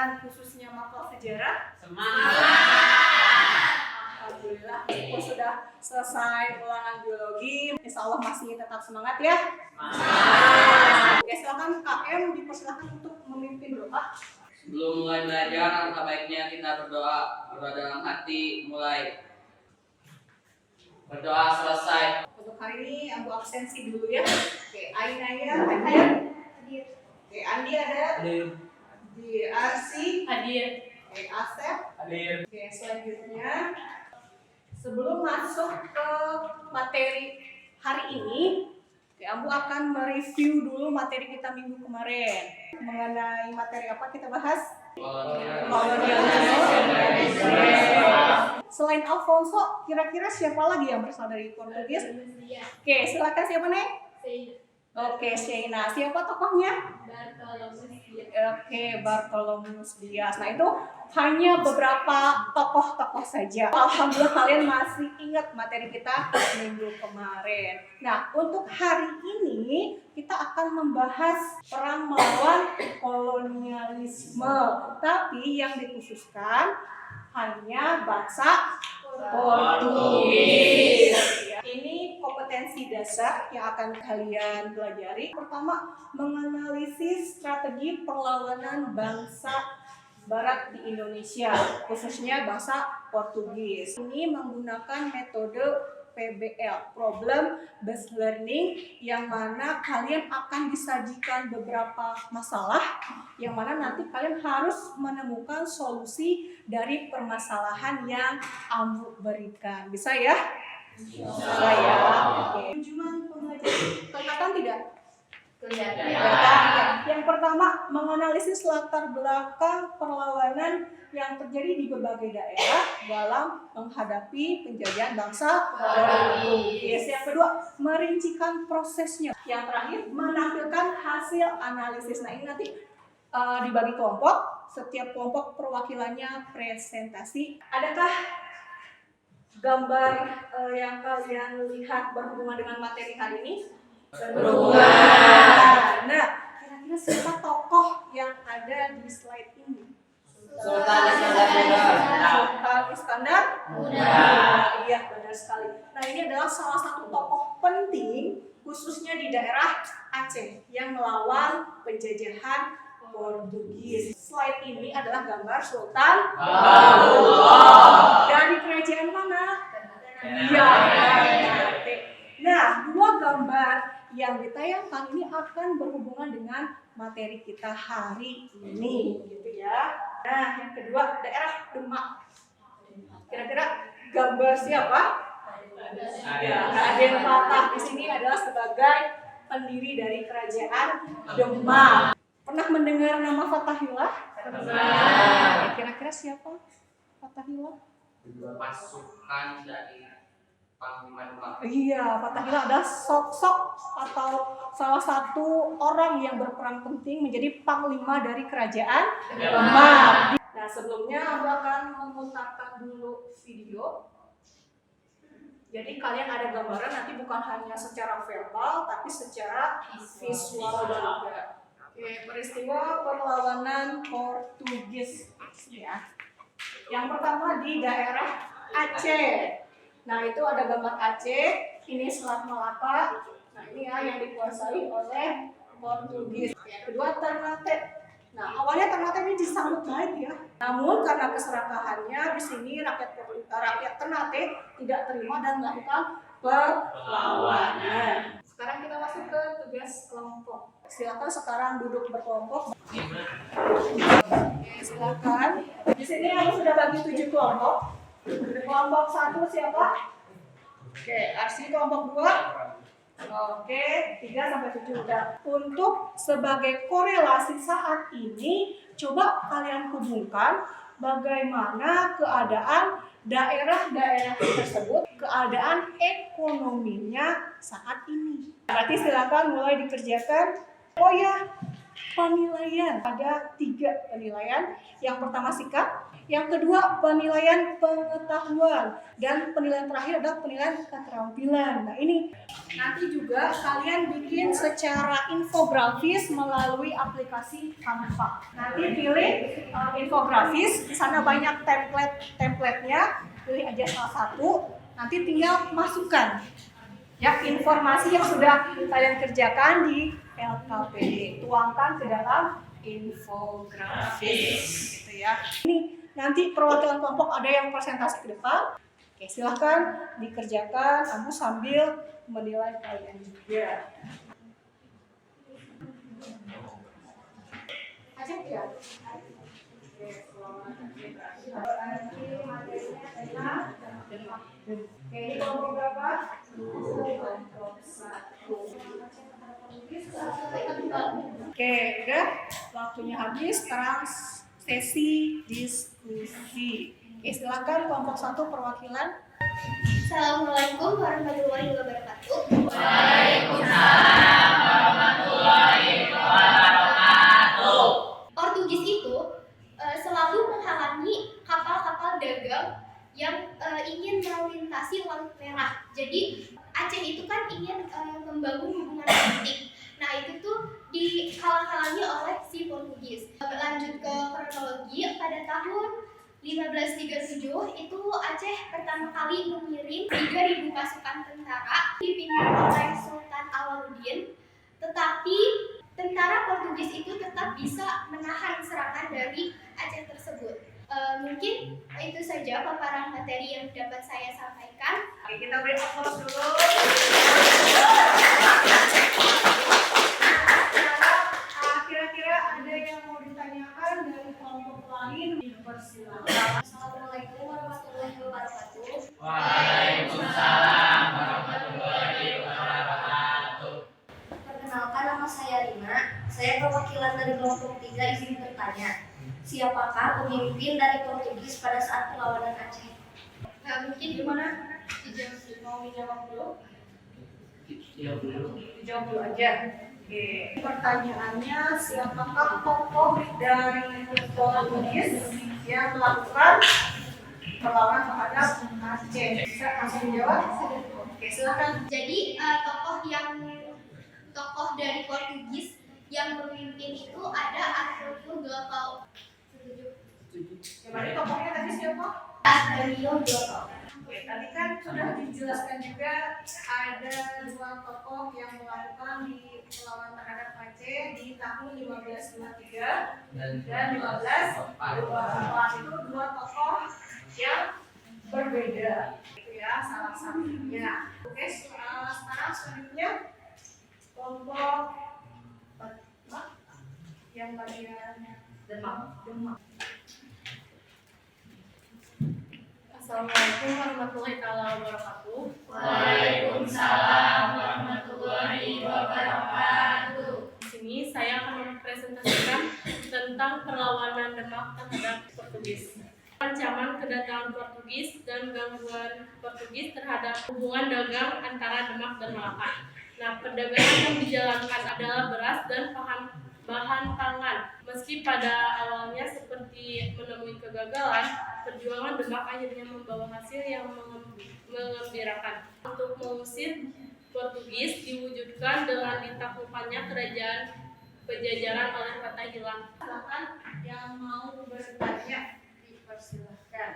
pelajaran khususnya mapel sejarah? Semangat! Alhamdulillah, meskipun sudah selesai ulangan biologi, insya Allah masih tetap semangat ya. Semangat! Oke, silakan KM dipersilakan untuk memimpin doa. Sebelum mulai belajar, alangkah baiknya kita berdoa dalam hati. Mulai berdoa selesai. Untuk hari ini aku absensi dulu ya. Oke, Aina ya, hadir. Oke, Andi ada. Hadir. Di Arsi Hadir. Oke, Asep. Hadir. Oke, selanjutnya sebelum masuk ke materi hari ini, Ambu akan mereview dulu materi kita minggu kemarin. Mengenai materi apa kita bahas? Kolonialisme. Selain Alfonso, kira-kira siapa lagi yang berasal dari Portugis? Oke, silakan siapa nih? Oke, Sheina. Siapa tokohnya? Oke, Bartolomeus Dias. Nah, itu hanya beberapa tokoh-tokoh saja. Alhamdulillah kalian masih ingat materi kita minggu kemarin. Nah, untuk hari ini kita akan membahas perang melawan kolonialisme. Tapi yang dikhususkan hanya bangsa Portugis. Ini kompetensi dasar yang akan kalian pelajari. Pertama, menganalisis strategi perlawanan bangsa Barat di Indonesia, khususnya bangsa Portugis. Ini menggunakan metode PBL, Problem Based Learning, yang mana kalian akan disajikan beberapa masalah, yang mana nanti kalian harus menemukan solusi dari permasalahan yang Ambu berikan. Bisa ya? Bisa ya. Oke. Tujuan pembelajaran kelihatan tidak? Kelihatan. Ya. Yang pertama, menganalisis latar belakang perlawanan yang terjadi di berbagai daerah dalam menghadapi penjajahan bangsa Portugis. Yang kedua, merincikan prosesnya. Yang terakhir, menampilkan hasil analisis. Nah, ini nanti dibagi kelompok. Setiap kelompok perwakilannya presentasi. Adakah gambar yang kalian lihat berhubungan dengan materi hari ini? Berhubungan. Nah, kira-kira siapa tokoh yang ada di slide ini? Sultan Iskandar Muda. Sultan Iskandar Muda. Iya, benar sekali. Nah, ini adalah salah satu tokoh penting khususnya di daerah Aceh yang melawan penjajahan Portugis. Slide ini adalah gambar Sultan Bahamudullah. Dari kerajaan mana? Iya. Nah, dua gambar yang ditayangkan ini akan berhubungan dengan materi kita hari ini, gitu ya. Nah, yang kedua, daerah Demak. Kira-kira gambar siapa? Raden Patah di sini adalah sebagai pendiri dari kerajaan Demak. Pernah mendengar nama Fathahillah? Pernah. Kira-kira siapa Fathahillah? Pasukan dari Panglima Demak. Iya, Fathahillah adalah sosok atau salah satu orang yang berperan penting menjadi panglima dari kerajaan Demak. Nah, sebelumnya aku akan memutarkan dulu video. Jadi kalian ada gambaran nanti bukan hanya secara verbal tapi secara visual juga. Oke, peristiwa perlawanan Portugis ya. Yang pertama di daerah Aceh. Nah, itu ada gambar Aceh, ini Selat Malaka. Nah, ini ya yang dikuasai oleh Portugis. Yang kedua Ternate. Nah, awalnya Ternate ini disambut baik ya. Namun karena keserakahannya di sini rakyat Ternate tidak terima dan melakukan perlawanan. Sekarang kita masuk ke tugas kelompok. Silakan sekarang duduk berkelompok. Oke, silakan. Di sini aku sudah bagi 7 kelompok. Kelompok 1 siapa? Oke, Arsi kelompok 2. Oke, 3 sampai 7 udah. Untuk sebagai korelasi saat ini, coba kalian hubungkan bagaimana keadaan daerah-daerah tersebut, keadaan ekonominya saat ini. Berarti silakan mulai dikerjakan. Oh ya, penilaian. Ada 3 penilaian. Yang pertama sikap, yang kedua penilaian pengetahuan, dan penilaian terakhir adalah penilaian keterampilan. Nah ini nanti juga kalian bikin secara infografis melalui aplikasi Canva. Nanti pilih infografis, di sana banyak template-nya, pilih aja salah satu, nanti tinggal masukkan ya informasi yang sudah kalian kerjakan di LKPD, tuangkan ke dalam infografis gitu ya. Ini nanti perwakilan kelompok ada yang presentasi ke depan. Oke, silahkan dikerjakan, kamu sambil menilai kalian juga. Aceh ya? Oke, ini kelompok berapa? Kelompok 1. Oke, udah waktunya habis. Sekarang sesi diskusi. Oke, silakan kelompok 1 perwakilan. Assalamualaikum warahmatullahi wabarakatuh. Waalaikumsalam warahmatullahi wabarakatuh. Portugis itu selalu menghalangi kapal-kapal dagang yang ingin melintasi Laut Merah. Jadi Aceh itu kan ingin membangun hubungan politik. Nah itu tuh dihalang-halangi oleh si Portugis. Lanjut ke kronologi, pada tahun 1537 itu Aceh pertama kali mengirim 3.000 pasukan tentara dipimpin oleh Sultan Alauddin. Tetapi tentara Portugis itu tetap bisa menahan serangan dari Aceh tersebut. Mungkin itu saja paparan materi yang dapat saya sampaikan. Oke, kita beri aplaus dulu. Kira-kira ada yang mau ditanyakan dari kelompok lain? Dipersilakan. Assalamualaikum warahmatullahi wabarakatuh. Waalaikumsalam warahmatullahi wabarakatuh. Perkenalkan, nama saya Rina. Saya perwakilan dari kelompok 3 izin bertanya. Siapakah pemimpin dari Portugis pada saat perlawanan Aceh? Mungkin Gimana? Mau dijawab dulu? Dijawab dulu. Dijawab dulu aja. Oke. Pertanyaannya, siapakah tokoh dari Portugis yang melakukan perlawanan terhadap Aceh? Bisa langsung dijawab? Oke, silakan. jadi tokoh dari Portugis yang memimpin itu ada Antonio Glapau. Gimana tokohnya tadi siapa? Antonio Glapau. Oke, tadi kan sudah dijelaskan juga ada 2 tokoh yang melakukan di perlawanan terhadap Aceh di tahun 1553 dan 1524. Itu 2 tokoh yang berbeda. Itu ya salah satunya. Oke, sekarang selanjutnya kelompok yang bagian Demak. Assalamualaikum warahmatullahi wabarakatuh. Waalaikumsalam warahmatullahi wabarakatuh. Di sini saya akan mempresentasikan tentang perlawanan Demak terhadap Portugis. Ancaman kedatangan Portugis dan gangguan Portugis terhadap hubungan dagang antara Demak dan Malaka. Nah, perdagangan yang dijalankan adalah beras dan bahan pangan. Meski pada awalnya seperti menemui kegagalan, perjuangan Demak akhirnya membawa hasil yang mengembirakan. Untuk mengusir Portugis diwujudkan dengan ditaklukkannya kerajaan Pejajaran oleh Fatahillah. Silakan yang mau bertanya dipersilahkan.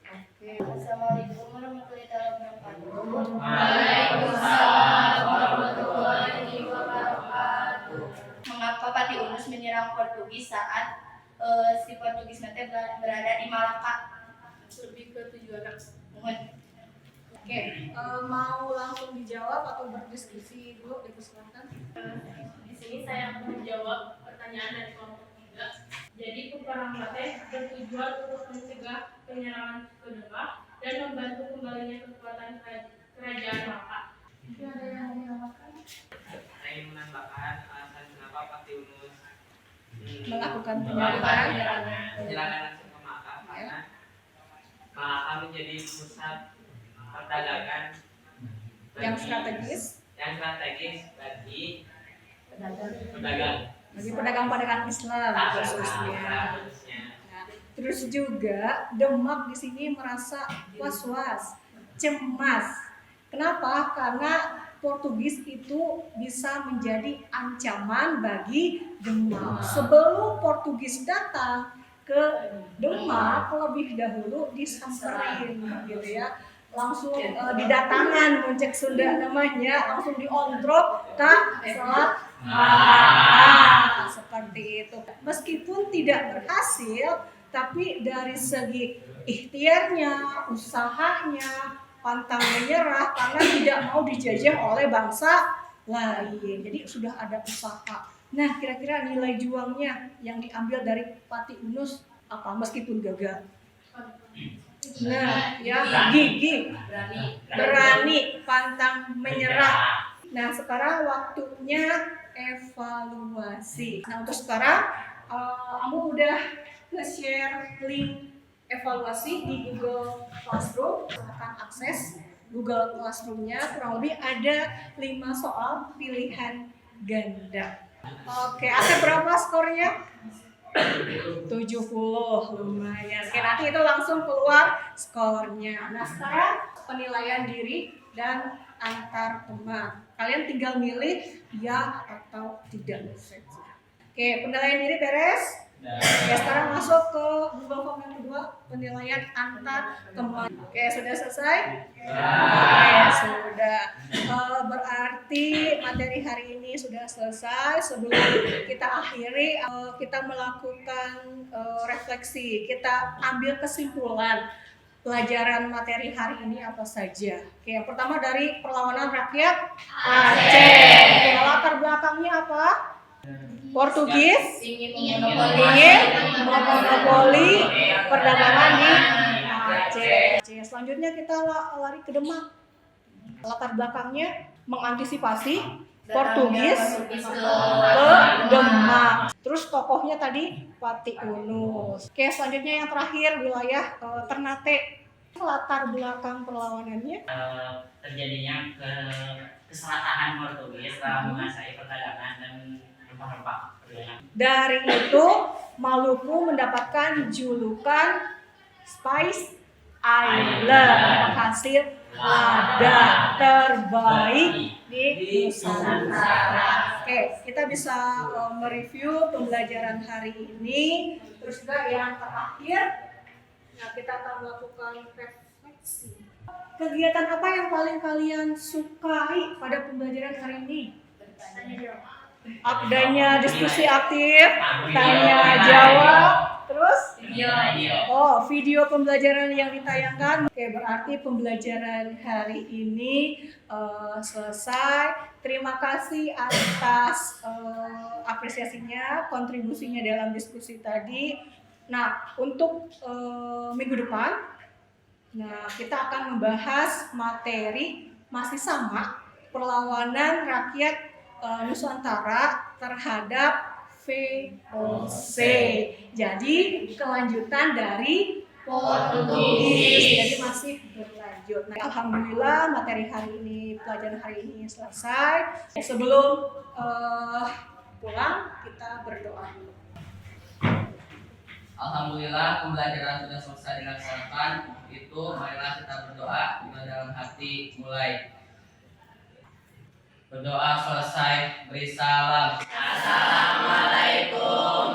Oke. Assalamualaikum warahmatullahi wabarakatuh. Waalaikumsalam warahmatullahi wabarakatuh. Mengapa Pati Unus menyerang Portugis saat si Portugis nanti berada di Malaka? Lebih ke tujuan. Mohon. Oke, mau langsung dijawab atau berdiskusi dulu? Dipersilakan. Di sini saya akan menjawab pertanyaan dari kelompok 3. Jadi peperangan Aceh bertujuan untuk mencegah penyerangan ke Demak dan membantu kembalinya kekuatan kerajaan Malaka. Mungkin ada yang mau menambahkan? Saya ingin menambahkan alasan kenapa Pati Unus Melakukan melakukan penyerangan. penyerangan langsung ke Malaka karena Malaka menjadi pusat perdagangan Yang strategis. bagi pedagang. bagi pedagang-pedagang Islam khususnya. Nah, terus juga Demak di sini merasa was-was, cemas. Kenapa? Karena Portugis itu bisa menjadi ancaman bagi Demak. Sebelum Portugis datang ke Demak, lebih dahulu disamperin gitu ya, langsung didatangan Moncek Sunda namanya, langsung diontrok tak salah seperti itu. Meskipun tidak berhasil, tapi dari segi ikhtiarnya, usahanya, pantang menyerah karena tidak mau dijajah oleh bangsa lain. Jadi sudah ada usaha. Nah, kira-kira nilai juangnya yang diambil dari Pati Unus apa meskipun gagal? Nah, ya gigih, berani, pantang menyerah. Nah, sekarang waktunya evaluasi. Nah, untuk sekarang kamu udah nge-share link evaluasi di Google Classroom. Silahkan akses Google Classroom-nya. Kurang lebih ada 5 soal pilihan ganda. Oke, ada berapa skornya? 70, lumayan. Oke, nanti itu langsung keluar skornya. Nah, sekarang penilaian diri dan antar teman. Kalian tinggal milih ya atau tidak saja. Oke, penilaian diri beres. Oke, sekarang masuk ke Google Form yang kedua, penilaian antar teman. Oke, sudah selesai? Oke, sudah. Berarti materi hari ini sudah selesai. Sebelum kita akhiri, kita melakukan refleksi. Kita ambil kesimpulan pelajaran materi hari ini apa saja. Oke, yang pertama dari perlawanan rakyat Aceh. Oke, latar belakangnya apa? Portugis ingin memonopoli perdagangan di Aceh. Selanjutnya kita lari ke Demak. Latar belakangnya mengantisipasi Portugis ke Demak. Terus tokohnya tadi Pati Unus. Oke, selanjutnya yang terakhir wilayah Ternate. Latar belakang perlawanannya terjadinya keserakahan Portugis dalam menguasai perdagangan dan rempah-rempah. Dari itu Maluku mendapatkan julukan Spice Island, penghasil lada terbaik di Nusantara. Oke, kita bisa mereview pembelajaran hari ini. Terus juga yang terakhir, nah kita akan melakukan refleksi. Kegiatan apa yang paling kalian sukai pada pembelajaran hari ini? Adanya diskusi aktif, tanya jawab, terus video pembelajaran yang ditayangkan. Oke, berarti pembelajaran hari ini selesai. Terima kasih atas apresiasinya, kontribusinya dalam diskusi tadi. Nah, untuk minggu depan, kita akan membahas materi masih sama, perlawanan rakyat Nusantara terhadap VOC. Jadi kelanjutan dari Portugis. Jadi masih berlanjut. Nah, alhamdulillah materi hari ini, pelajaran hari ini selesai. Sebelum pulang kita berdoa dulu. Alhamdulillah pembelajaran sudah selesai dilaksanakan. Itu marilah kita berdoa dengan dalam hati mulai. Berdoa selesai, beri salam. Assalamualaikum.